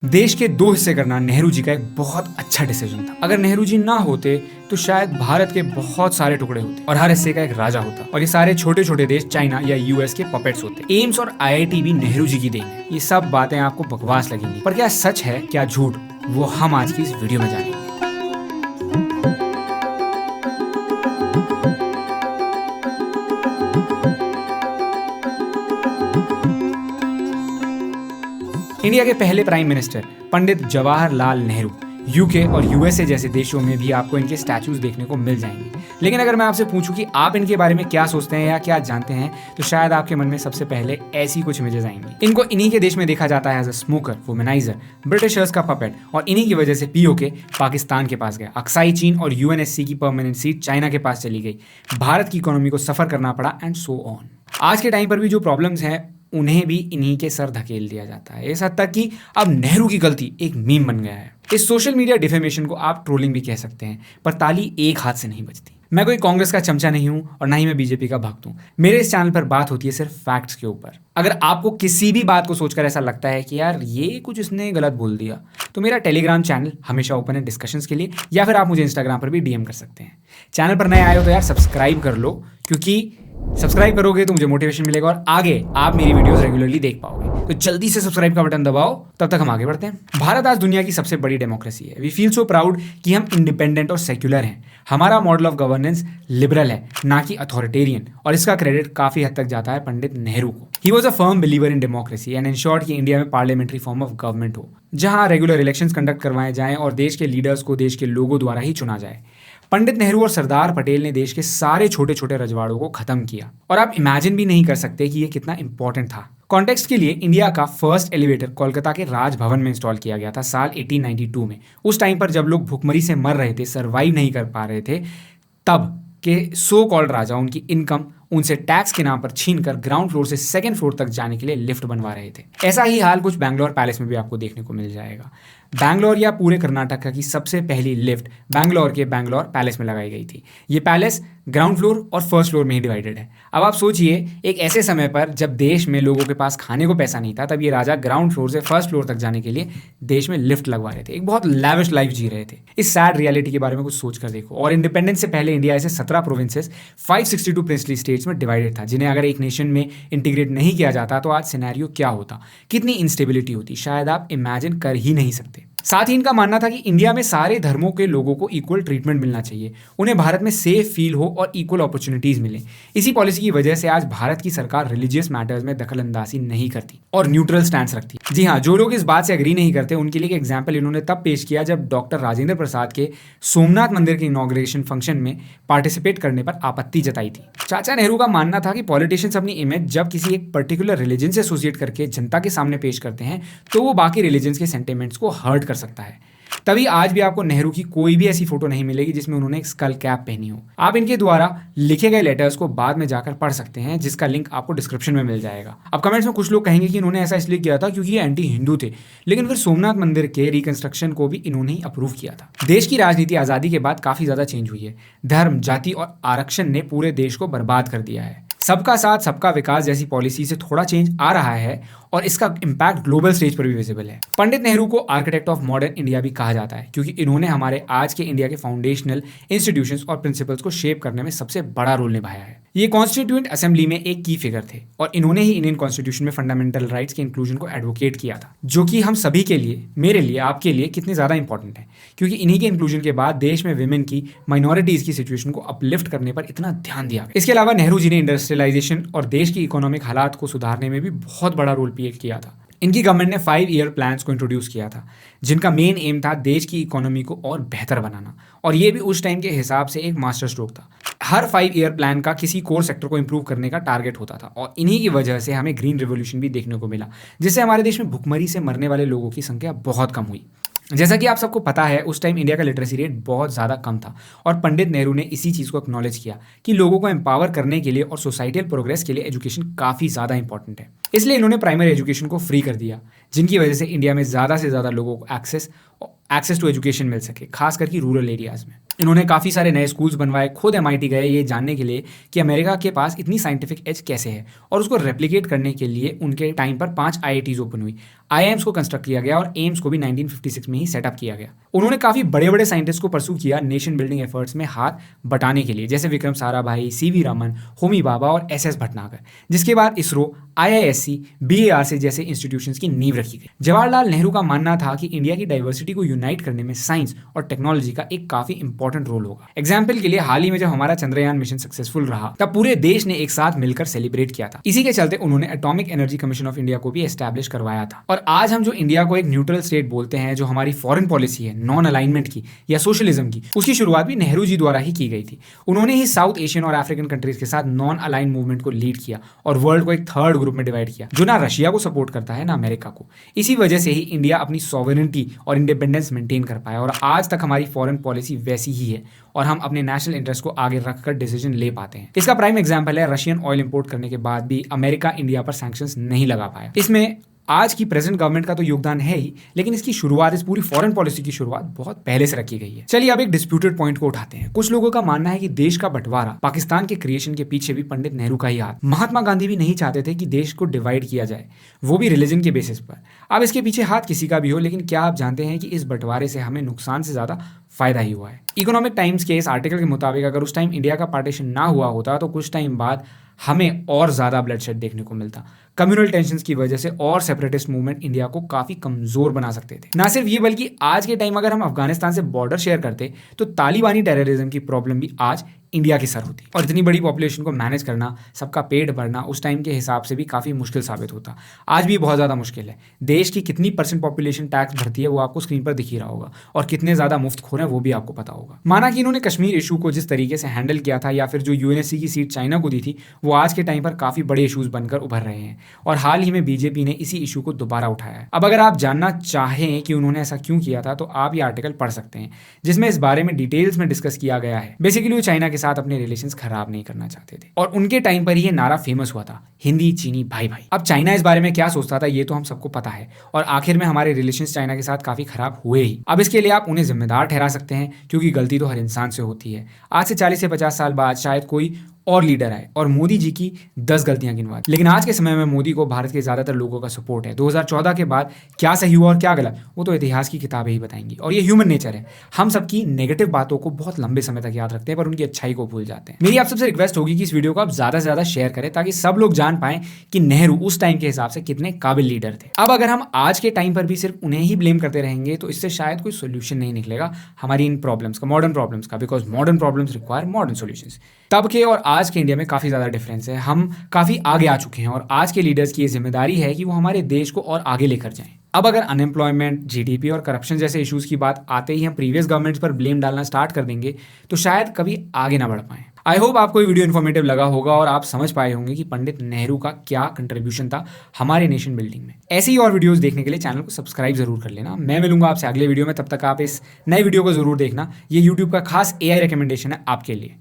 देश के दो हिस्से करना नेहरू जी का एक बहुत अच्छा डिसीजन था। अगर नेहरू जी ना होते तो शायद भारत के बहुत सारे टुकड़े होते और हर हिस्से का एक राजा होता और ये सारे छोटे छोटे देश चाइना या यूएस के पपेट्स होते। एम्स और आईआईटी भी नेहरू जी की देन है। ये सब बातें आपको बकवास लगेंगी, पर क्या सच है क्या झूठ, वो हम आज की इस वीडियो में जानेंगे। इंडिया के पहले prime minister Pandit Jawaharlal Nehru UK और यूएसए जैसे देशों में भी आपको इनके स्टैचूज देखने को मिल जाएंगे। लेकिन अगर मैं आपसे पूछूं कि आप इनके बारे में क्या सोचते हैं या क्या जानते हैं, तो शायद आपके मन में सबसे पहले ऐसी कुछ इमेजेस आएंगी। इनको इन्हीं के देश में देखा जाता है as a smoker, womaniser, Britishers का पपेट, और इन्हीं की वजह से पीओके पाकिस्तान के पास गया, अक्साई चीन और यूएनएससी की परमानेंट सीट चाइना के पास चली गई, भारत की इकोनॉमी को सफर करना पड़ा एंड सो ऑन। आज के टाइम पर भी जो प्रॉब्लम्स हैं उन्हें भी इन्हीं के सर धकेल दिया जाता है, इस हद तक कि अब नेहरू की गलती एक मीम बन गया है। इस सोशल मीडिया डिफेमेशन को आप ट्रोलिंग भी कह सकते हैं, पर ताली एक हाथ से नहीं बजती। मैं कोई कांग्रेस का चमचा नहीं हूं और ना ही मैं बीजेपी का भक्त हूं। मेरे इस चैनल पर बात होती है सिर्फ फैक्ट्स के ऊपर। अगर आपको किसी भी बात को सोचकर ऐसा लगता है कि यार ये कुछ इसने गलत बोल दिया, तो मेरा टेलीग्राम चैनल हमेशा ओपन है डिस्कशंस के लिए, या फिर आप मुझे इंस्टाग्राम पर भी डीएम कर सकते हैं। चैनल पर नए आए हो तो यार सब्सक्राइब कर लो, क्योंकि सब्सक्राइब करोगे तो मुझे मोटिवेशन मिलेगा और आगे आप मेरी वीडियोस रेगुलरली देख पाओगे। तो जल्दी से सब्सक्राइब का बटन दबाओ, तब तक हम आगे बढ़ते हैं। भारत आज दुनिया की सबसे बड़ी डेमोक्रेसी है। वी फील सो प्राउड कि हम इंडिपेंडेंट और सेक्युलर हैं। हमारा मॉडल ऑफ गवर्नेंस लिबरल है, ना कि अथॉरिटेरियन, और इसका क्रेडिट काफी हद तक जाता है पंडित नेहरू को। He was a firm believer in democracy and insured कि इंडिया में पार्लियामेंट्री फॉर्म ऑफ गवर्नमेंट हो, जहां रेगुलर इलेक्शंस कंडक्ट करवाए जाएं और देश के लीडर्स को देश के लोगों द्वारा ही चुना जाए। पंडित नेहरू और सरदार पटेल ने देश के सारे छोटे छोटे रजवाड़ों को खत्म किया, और आप इमेजिन भी नहीं कर सकते कि ये कितना इंपॉर्टेंट था। कॉन्टेक्स्ट के लिए, इंडिया का फर्स्ट एलिवेटर कोलकाता के राजभवन में इंस्टॉल किया गया था साल 1892 में। उस टाइम पर जब लोग भूखमरी से मर रहे थे, सर्वाइव नहीं कर पा रहे थे, तब के सो कॉल्ड राजा उनकी इनकम उनसे टैक्स के नाम पर छीनकर ग्राउंड फ्लोर से सेकंड फ्लोर तक जाने के लिए लिफ्ट बनवा रहे थे। ऐसा ही हाल कुछ बैंगलोर पैलेस में भी आपको देखने को मिल जाएगा। बैंगलोर या पूरे कर्नाटक की सबसे पहली लिफ्ट बैंगलोर के बैंगलोर पैलेस में लगाई गई थी। ये पैलेस ग्राउंड फ्लोर और फर्स्ट फ्लोर में ही डिवाइडेड है। अब आप सोचिए, एक ऐसे समय पर जब देश में लोगों के पास खाने को पैसा नहीं था, तब ये राजा ग्राउंड फ्लोर से फर्स्ट फ्लोर तक जाने के लिए देश में लिफ्ट लगवा रहे थे। एक बहुत लैविश लाइफ जी रहे थे। इस सैड रियलिटी के बारे में कुछ सोच कर देखो। और इंडिपेंडेंस से पहले इंडिया ऐसे 17 प्रोविंसेस 562 प्रिंसली स्टेट्स में डिवाइडेड था, जिन्हें अगर एक नेशन में इंटीग्रेट नहीं किया जाता तो आज सिनेरियो क्या होता, कितनी इंस्टेबिलिटी होती, शायद आप इमेजिन कर ही नहीं सकते। साथ ही इनका मानना था कि इंडिया में सारे धर्मों के लोगों को इक्वल ट्रीटमेंट मिलना चाहिए, उन्हें भारत में सेफ फील हो और इक्वल अपॉर्चुनिटीज मिले। इसी पॉलिसी की वजह से आज भारत की सरकार रिलीजियस मैटर्स में दखल अंदाजी नहीं करती और न्यूट्रल स्टैंड रखती। जी हाँ, जो लोग इस बात से एग्री नहीं करते उनके लिए एक एग्जाम्पल इन्होंने तब पेश किया जब डॉक्टर राजेंद्र प्रसाद के सोमनाथ मंदिर के इनॉग्रेशन फंक्शन में पार्टिसिपेट करने पर आपत्ति जताई थी। चाचा नेहरू का मानना था कि पॉलिटिशियंस अपनी इमेज जब किसी एक पर्टिकुलर रिलीजन से एसोसिएट करके जनता के सामने पेश करते हैं, तो वो बाकी रिलीजन्स के सेंटिमेंट्स को हर्ट कर सकता है। तभी आज भी आपको नेहरू की कोई भी ऐसी फोटो नहीं मिलेगी जिसमें उन्होंने एक स्कल कैप पहनी हो। आप इनके द्वारा लिखे गए लेटर्स को बाद में जाकर पढ़ सकते हैं, जिसका लिंक आपको डिस्क्रिप्शन में मिल जाएगा। अब कमेंट्स में कुछ लोग कहेंगे कि इन्होंने ऐसा इसलिए किया था क्योंकि ये एंटी हिंदू थे, लेकिन फिर सोमनाथ मंदिर के रिकंस्ट्रक्शन को भी इन्होंने ही अप्रूव किया था। देश की राजनीति आजादी के बाद काफी ज्यादा चेंज हुई है। धर्म, जाति और आरक्षण ने पूरे देश को बर्बाद कर दिया है। सबका साथ सबका विकास जैसी पॉलिसी से थोड़ा चेंज आ रहा है और इसका इंपैक्ट ग्लोबल स्टेज पर भी विजिबल है। पंडित नेहरू को आर्किटेक्ट ऑफ मॉडर्न इंडिया भी कहा जाता है, क्योंकि इन्होंने हमारे आज के इंडिया के फाउंडेशनल इंस्टीट्यूशंस और प्रिंसिपल्स को शेप करने में सबसे बड़ा रोल निभाया है। ये कॉन्स्टिट्यूएंट असेंबली में एक की फिगर थे और इन्होंने ही इंडियन कॉन्स्टिट्यूशन में फंडामेंटल राइट्स के इंक्लूजन को एडवोकेट किया था, जो कि हम सभी के लिए, मेरे लिए, आपके लिए कितने ज्यादा इंपॉर्टेंट है, क्योंकि इन्हीं के इंक्लूजन के बाद देश में विमेन की, माइनॉरिटीज की सिचुएशन को अपलिफ्ट करने पर इतना ध्यान दिया। इसके अलावा नेहरू जी ने इंडस्ट्रियलाइजेशन और देश की इकोनॉमिक हालात को सुधारने में भी बहुत बड़ा रोल प्ले किया था। इनकी गवर्नमेंट ने 5 ईयर प्लान्स को इंट्रोड्यूस किया था, जिनका मेन एम था देश की इकोनॉमी को और बेहतर बनाना, और ये भी उस टाइम के हिसाब से एक मास्टर स्ट्रोक था। हर 5 ईयर प्लान का किसी कोर सेक्टर को इंप्रूव करने का टारगेट होता था, और इन्हीं की वजह से हमें ग्रीन रिवॉल्यूशन भी देखने को मिला, जिससे हमारे देश में भुखमरी से मरने वाले लोगों की संख्या बहुत कम हुई। जैसा कि आप सबको पता है, उस टाइम इंडिया का लिटरेसी रेट बहुत ज़्यादा कम था, और पंडित नेहरू ने इसी चीज़ को एक्नॉलेज किया कि लोगों को एम्पावर करने के लिए और सोसाइटल प्रोग्रेस के लिए एजुकेशन काफ़ी ज़्यादा इंपॉर्टेंट है। इसलिए इन्होंने प्राइमरी एजुकेशन को फ्री कर दिया, जिनकी वजह से इंडिया में ज़्यादा से ज़्यादा लोगों को एक्सेस टू एजुकेशन मिल सके, खास करके रूरल एरियाज में। इन्होंने काफ़ी सारे नए स्कूल्स बनवाए, खुद MIT गए ये जानने के लिए कि अमेरिका के पास इतनी साइंटिफिक एज कैसे है, और उसको रेप्लिकेट करने के लिए उनके टाइम पर 5 IITs ओपन हुई, IIMs को कंस्ट्रक्ट किया गया और एम्स को भी 1956 में ही सेटअप किया गया। उन्होंने काफ़ी बड़े बड़े साइंटिस्ट को परसू किया नेशन बिल्डिंग एफर्ट्स में हाथ बटाने के लिए, जैसे विक्रम साराभाई, CV रमन, होमी भाभा और SS भटनागर, जिसके बाद इसरो, IISc, BARC जैसे इंस्टीट्यूशंस की नींव रखी गई। जवाहरलाल नेहरू का मानना था कि इंडिया की डाइवर्सिटी को यूनाइट करने में साइंस और टेक्नोलॉजी का एक काफी इंपॉर्टेंट रोल होगा। एग्जाम्पल के लिए हाल ही में जब हमारा चंद्रयान मिशन सक्सेसफुल रहा तब पूरे देश ने एक साथ मिलकर सेलिब्रेट किया था। इसी के चलते उन्होंने atomic energy commission of India को भी एस्टैब्लिश करवाया था। और आज हम जो इंडिया को एक न्यूट्रल स्टेट बोलते हैं, जो हमारी फॉरेन पॉलिसी है नॉन अलाइनमेंट की या सोशलिज्म की, उसकी शुरुआत भी नेहरू जी द्वारा ही की गई थी। उन्होंने ही साउथ एशियन और अफ्रीकन कंट्रीज के साथ नॉन अलाइन मूवमेंट को लीड किया और वर्ल्ड को एक थर्ड ग्रुप में डिवाइड किया, जो ना रशिया को सपोर्ट करता है ना अमेरिका को। इसी वजह से ही इंडिया अपनी सॉवरेनिटी और इंडिपेंडेंस मेंटेन कर पाया और आज तक हमारी फॉरेन पॉलिसी वैसी ही है और हम अपने नेशनल इंटरेस्ट को आगे रखकर डिसीजन ले पाते हैं। इसका प्राइम एग्जांपल है रशियन ऑयल इंपोर्ट करने के बाद भी अमेरिका इंडिया पर सैंक्शंस नहीं लगा पाया। इसमें आज की प्रेजेंट गवर्नमेंट का तो योगदान है ही, लेकिन इसकी शुरुआत, इस पूरी फॉरेन पॉलिसी की शुरुआत बहुत पहले से रखी गई है। चलिए अब एक डिस्प्यूटेड पॉइंट को उठाते हैं। कुछ लोगों का मानना है कि देश का बंटवारा, पाकिस्तान के क्रिएशन के पीछे भी पंडित नेहरू का ही हाथ। महात्मा गांधी भी नहीं चाहते थे कि देश को डिवाइड किया जाए, वो भी रिलीजन के बेसिस पर। अब इसके पीछे हाथ किसी का भी हो, लेकिन क्या आप जानते हैं कि इस बंटवारे से हमें नुकसान से ज्यादा फायदा ही हुआ है। इकोनॉमिक टाइम्स के इस आर्टिकल के मुताबिक अगर उस टाइम इंडिया का पार्टीशन ना हुआ होता तो कुछ टाइम बाद हमें और ज्यादा ब्लडशेड देखने को मिलता। कम्युनल टेंशंस की वजह से और सेपरेटिस्ट मूवमेंट इंडिया को काफी कमजोर बना सकते थे। ना सिर्फ ये, बल्कि आज के टाइम अगर हम अफगानिस्तान से बॉर्डर शेयर करते तो तालिबानी टेररिज्म की प्रॉब्लम भी आज इंडिया की सर होती। और इतनी बड़ी पॉपुलेशन को मैनेज करना, सबका पेट भरना उस टाइम के हिसाब से भी काफ़ी मुश्किल साबित होता। आज भी बहुत ज़्यादा मुश्किल है। देश की कितनी % पॉपुलेशन टैक्स भरती है वो आपको स्क्रीन पर दिख ही रहा होगा, और कितने ज़्यादा मुफ्तखोर हैं वो भी आपको पता होगा। माना कि इन्होंने कश्मीर इशू को जिस तरीके से हैंडल किया था, या फिर जो UNSC की सीट चाइना को दी थी, वो आज के टाइम पर काफ़ी बड़े इशूज़ बनकर उभर रहे हैं। और हाल ही में BJP ने इसी इशू को दोबारा उठाया है। अब अगर आप जानना चाहें कि उन्होंने ऐसा क्यों किया था तो आप ये आर्टिकल पढ़ सकते हैं, जिसमें इस बारे में डिटेल्स में डिस्कस किया गया है। बेसिकली वो चाइना के साथ अपने रिलेशंस खराब नहीं करना चाहते थे, और उनके टाइम पर ये नारा फेमस हुआ था, हिंदी चीनी भाई भाई। अब चाइना इस बारे में क्या सोचता था ये तो हम सबको पता है, और आखिर में हमारे रिलेशंस चाइना के साथ काफी खराब हुए ही। अब इसके लिए आप उन्हें जिम्मेदार ठहरा सकते हैं, क्योंकि गलती तो हर इंसान से होती है। आज से 40 से 50 साल बाद शायद कोई और लीडर आए और मोदी जी की 10 गलतियां गिनवा, लेकिन आज के समय में मोदी को भारत के ज्यादातर लोगों का सपोर्ट है। 2014 के बाद क्या सही हुआ और क्या गलत, वो तो इतिहास की किताबें ही बताएंगी। और ये ह्यूमन नेचर है, हम सबकी नेगेटिव बातों को बहुत लंबे समय तक याद रखते हैं, पर उनकी अच्छाई को भूल जाते हैं। मेरी आप सबसे रिक्वेस्ट होगी कि इस वीडियो को आप ज्यादा से ज्यादा शेयर करें, ताकि सब लोग जान पाएं कि नेहरू उस टाइम के हिसाब से कितने काबिल लीडर थे। अब अगर हम आज के टाइम पर भी सिर्फ उन्हें ही ब्लेम करते रहेंगे तो इससे शायद कोई सोल्यूशन नहीं निकलेगा हमारी इन प्रॉब्लम्स का, मॉडर्न प्रॉब्लम्स का, because modern problems require modern solutions. तब के और आज के इंडिया में काफी ज्यादा डिफरेंस है। हम काफी आगे आ चुके हैं, और आज के लीडर्स की ये जिम्मेदारी है कि वो हमारे देश को और आगे लेकर जाएं। अब अगर अनएम्प्लॉयमेंट, GDP और करप्शन जैसे इश्यूज की बात आते ही हम प्रीवियस गवर्नमेंट्स पर ब्लेम डालना स्टार्ट कर देंगे तो शायद कभी आगे ना बढ़ पाएं। आई होप आपको ये वीडियो इन्फॉर्मेटिव लगा होगा और आप समझ पाए होंगे कि पंडित नेहरू का क्या कंट्रीब्यूशन था हमारे नेशन बिल्डिंग में। ऐसी ही और वीडियोस देखने के लिए चैनल को सब्सक्राइब जरूर कर लेना। मैं मिलूंगा आपसे अगले वीडियो में, तब तक आप इस नए वीडियो को जरूर देखना। ये यूट्यूब का खास AI रिकमेंडेशन है आपके लिए।